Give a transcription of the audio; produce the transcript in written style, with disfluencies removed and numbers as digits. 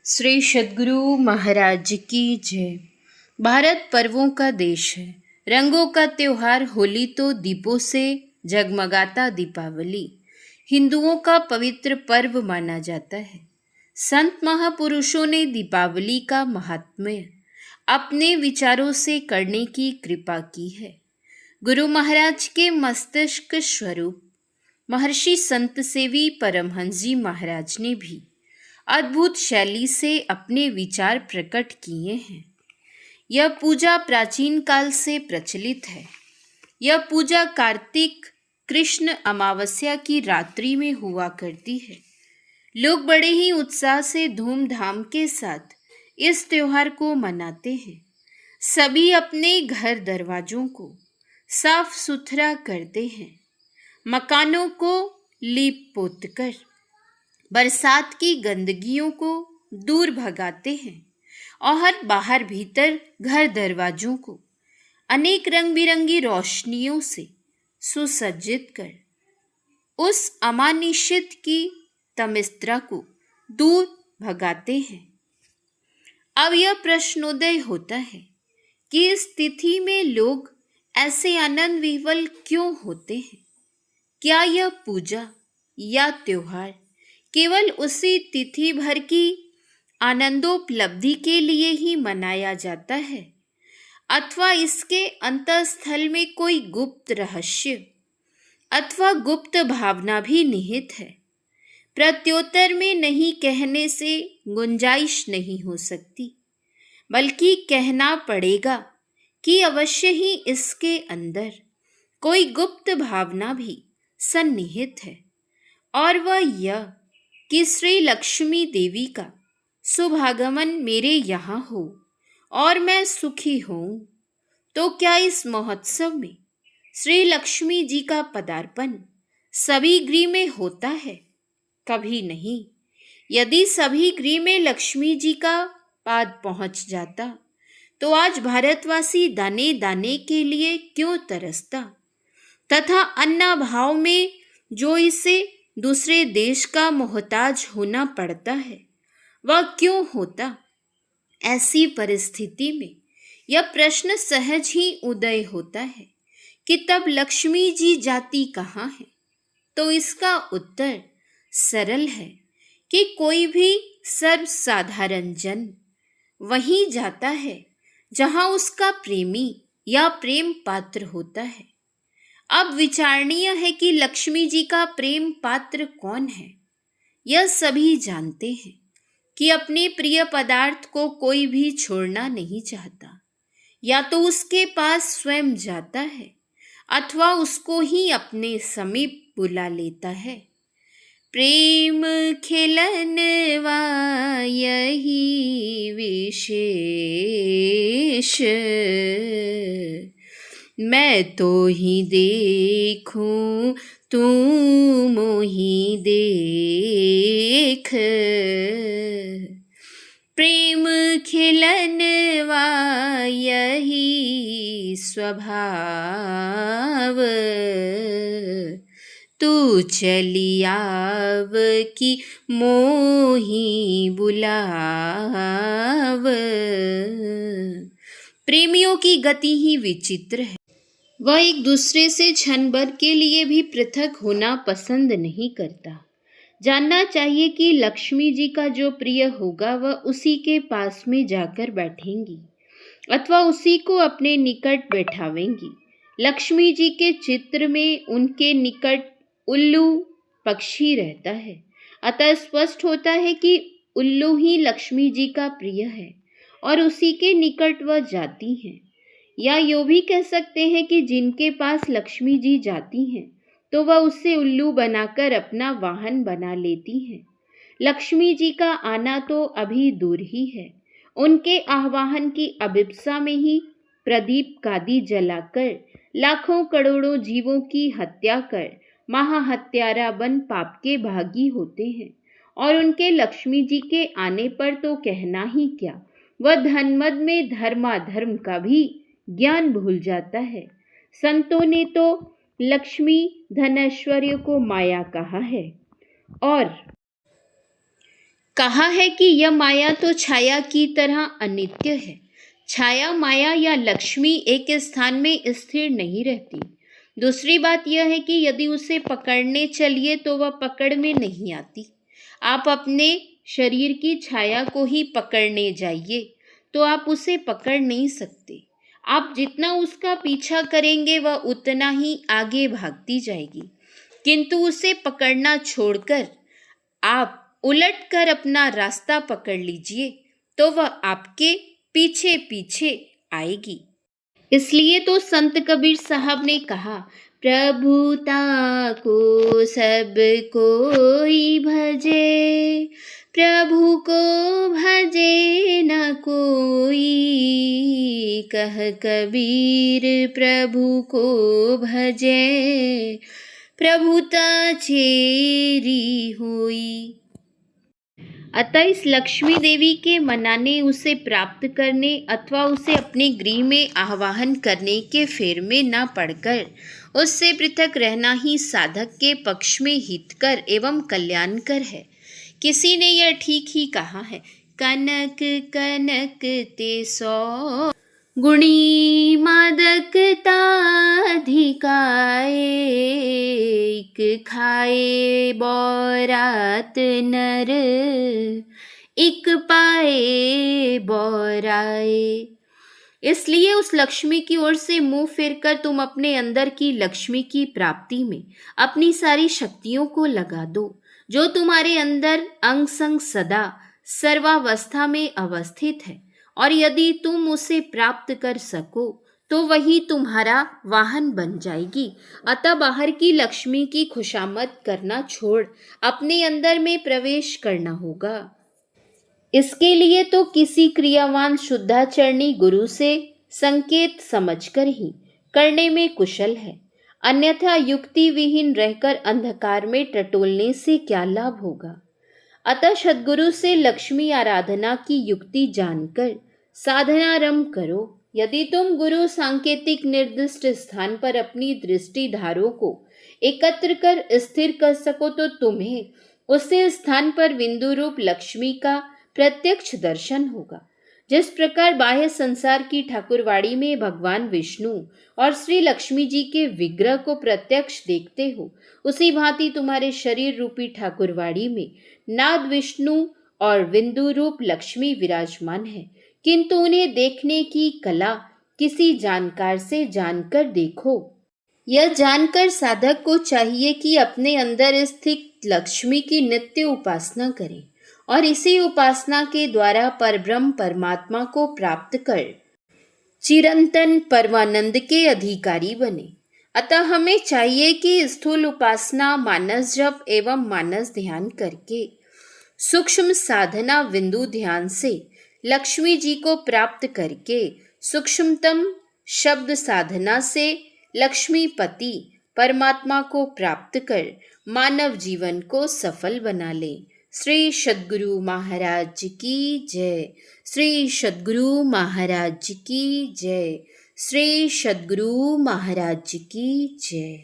श्री सद्गुरु महाराज की जय। भारत पर्वों का देश है, रंगों का त्योहार होली तो दीपों से जगमगाता दीपावली हिंदुओं का पवित्र पर्व माना जाता है। संत महापुरुषों ने दीपावली का महात्म्य अपने विचारों से करने की कृपा की है। गुरु महाराज के मस्तिष्क स्वरूप महर्षि संत सेवी परमहंस जी महाराज ने भी अद्भुत शैली से अपने विचार प्रकट किए हैं। यह पूजा प्राचीन काल से प्रचलित है। यह पूजा कार्तिक कृष्ण अमावस्या की रात्रि में हुआ करती है। लोग बड़े ही उत्साह से धूमधाम के साथ इस त्योहार को मनाते हैं। सभी अपने घर दरवाजों को साफ सुथरा करते हैं, मकानों को लीप पोत कर बरसात की गंदगियों को दूर भगाते हैं और बाहर भीतर घर दरवाजों को अनेक रंग बिरंगी रोशनियों से सुसज्जित कर उस अमानुषिक की तमिस्त्रा को दूर भगाते हैं। अब यह प्रश्नोदय होता है कि इस तिथि में लोग ऐसे आनंद विह्वल क्यों होते हैं? क्या यह पूजा या त्योहार केवल उसी तिथि भर की आनंदोपलब्धि के लिए ही मनाया जाता है, अथवा इसके अंतःस्थल में कोई गुप्त रहस्य अथवा गुप्त भावना भी निहित है? प्रत्युत्तर में नहीं कहने से गुंजाइश नहीं हो सकती, बल्कि कहना पड़ेगा कि अवश्य ही इसके अंदर कोई गुप्त भावना भी सन्निहित है, और वह यह कि श्री लक्ष्मी देवी का शुभागमन मेरे यहाँ हो और मैं सुखी हूँ। तो क्या इस महोत्सव में श्री लक्ष्मी जी का पदार्पण सभी गृह में होता है? कभी नहीं। यदि सभी गृह में लक्ष्मी जी का पाद पहुँच जाता तो आज भारतवासी दाने दाने के लिए क्यों तरसता, तथा अन्नाभाव में जो इसे दूसरे देश का मोहताज होना पड़ता है वह क्यों होता? ऐसी परिस्थिति में यह प्रश्न सहज ही उदय होता है कि तब लक्ष्मी जी जाती कहाँ है? तो इसका उत्तर सरल है कि कोई भी सर्वसाधारण जन वहीं जाता है जहाँ उसका प्रेमी या प्रेम पात्र होता है। अब विचारणीय है कि लक्ष्मी जी का प्रेम पात्र कौन है। यह सभी जानते हैं कि अपने प्रिय पदार्थ को कोई भी छोड़ना नहीं चाहता। या तो उसके पास स्वयं जाता है अथवा उसको ही अपने समीप बुला लेता है। प्रेम खिलनवा यही विशेष, मैं तो ही देखूं तू मोही देख। प्रेम खिलनवा यही स्वभाव, तू चली आव की मोही बुलाव। प्रेमियों की गति ही विचित्र है। वह एक दूसरे से क्षण भर के लिए भी पृथक होना पसंद नहीं करता। जानना चाहिए कि लक्ष्मी जी का जो प्रिय होगा वह उसी के पास में जाकर बैठेंगी अथवा उसी को अपने निकट बैठावेंगी। लक्ष्मी जी के चित्र में उनके निकट उल्लू पक्षी रहता है, अतः स्पष्ट होता है कि उल्लू ही लक्ष्मी जी का प्रिय है और उसी के निकट वह जाती हैं। या यूँ भी कह सकते हैं कि जिनके पास लक्ष्मी जी जाती हैं तो वह उससे उल्लू बनाकर अपना वाहन बना लेती हैं। लक्ष्मी जी का आना तो अभी दूर ही है। उनके आह्वान की अभिप्सा में ही प्रदीप कादी जलाकर लाखों करोड़ों जीवों की हत्या कर महाहत्यारा बन पाप के भागी होते हैं। और उनके लक्ष्मी जी के आने पर तो कहना ही क्या, वह धनमद में धर्माधर्म का भी ज्ञान भूल जाता है। संतों ने तो लक्ष्मी धनैश्वर्य को माया कहा है और कहा है कि यह माया तो छाया की तरह अनित्य है। छाया, माया या लक्ष्मी एक स्थान में स्थिर नहीं रहती। दूसरी बात यह है कि यदि उसे पकड़ने चलिए तो वह पकड़ में नहीं आती। आप अपने शरीर की छाया को ही पकड़ने जाइए तो आप उसे पकड़ नहीं सकते। आप जितना उसका पीछा करेंगे वह उतना ही आगे भागती जाएगी। किंतु उसे पकड़ना छोड़कर आप उलट कर अपना रास्ता पकड़ लीजिए तो वह आपके पीछे पीछे आएगी। इसलिए तो संत कबीर साहब ने कहा, प्रभुता को सब कोई भजे, प्रभु को भजे न कोई। कह कबीर प्रभु को भजे, प्रभुता चेरी होई। अतः इस लक्ष्मी देवी के मनाने, उसे प्राप्त करने अथवा उसे अपने गृह में आवाहन करने के फेर में न पड़कर उससे पृथक रहना ही साधक के पक्ष में हितकर एवं कल्याणकर है। किसी ने यह ठीक ही कहा है, कनक कनक ते सौ गुणी मादकता अधिकाए, इक खाए बौरात नर, इक पाए बौराए। इसलिए उस लक्ष्मी की ओर से मुंह फेरकर तुम अपने अंदर की लक्ष्मी की प्राप्ति में अपनी सारी शक्तियों को लगा दो, जो तुम्हारे अंदर अंग संग सदा सर्वावस्था में अवस्थित है। और यदि तुम उसे प्राप्त कर सको तो वही तुम्हारा वाहन बन जाएगी। अतः बाहर की लक्ष्मी की खुशामद करना छोड़ अपने अंदर में प्रवेश करना होगा। इसके लिए तो किसी क्रियावान शुद्धाचरणी गुरु से संकेत समझकर ही करने में कुशल है, अन्यथा युक्ति विहीन रहकर अंधकार में टटोलने से क्या लाभ होगा। अतः सद्गुरु से लक्ष्मी आराधना की युक्ति जानकर साधनारंभ करो। यदि तुम गुरु सांकेतिक निर्दिष्ट स्थान पर अपनी दृष्टि धारों को एकत्र कर स्थिर कर सको तो तुम्हें उसी स्थान पर बिंदु रूप लक्ष्मी का प्रत्यक्ष दर्शन होगा। जिस प्रकार बाह्य संसार की ठाकुरवाड़ी में भगवान विष्णु और श्री लक्ष्मी जी के विग्रह को प्रत्यक्ष देखते हो, उसी भांति तुम्हारे शरीर रूपी ठाकुरवाड़ी में नाद विष्णु और बिंदु रूप लक्ष्मी विराजमान है। किंतु उन्हें देखने की कला किसी जानकार से जानकर देखो। यह जानकर साधक को चाहिए कि अपने अंदर स्थित लक्ष्मी की नित्य उपासना करे और इसी उपासना के द्वारा परब्रह्म परमात्मा को प्राप्त कर चिरंतन परमानंद के अधिकारी बने। अतः हमें चाहिए कि स्थूल उपासना, मानस जप एवं मानस ध्यान करके सूक्ष्म साधना बिंदु ध्यान से लक्ष्मी जी को प्राप्त करके सूक्ष्मतम शब्द साधना से लक्ष्मीपति परमात्मा को प्राप्त कर मानव जीवन को सफल बना ले। श्री सद्गुरु महाराज की जय। श्री सद्गुरु महाराज की जय। श्री सद्गुरु महाराज की जय।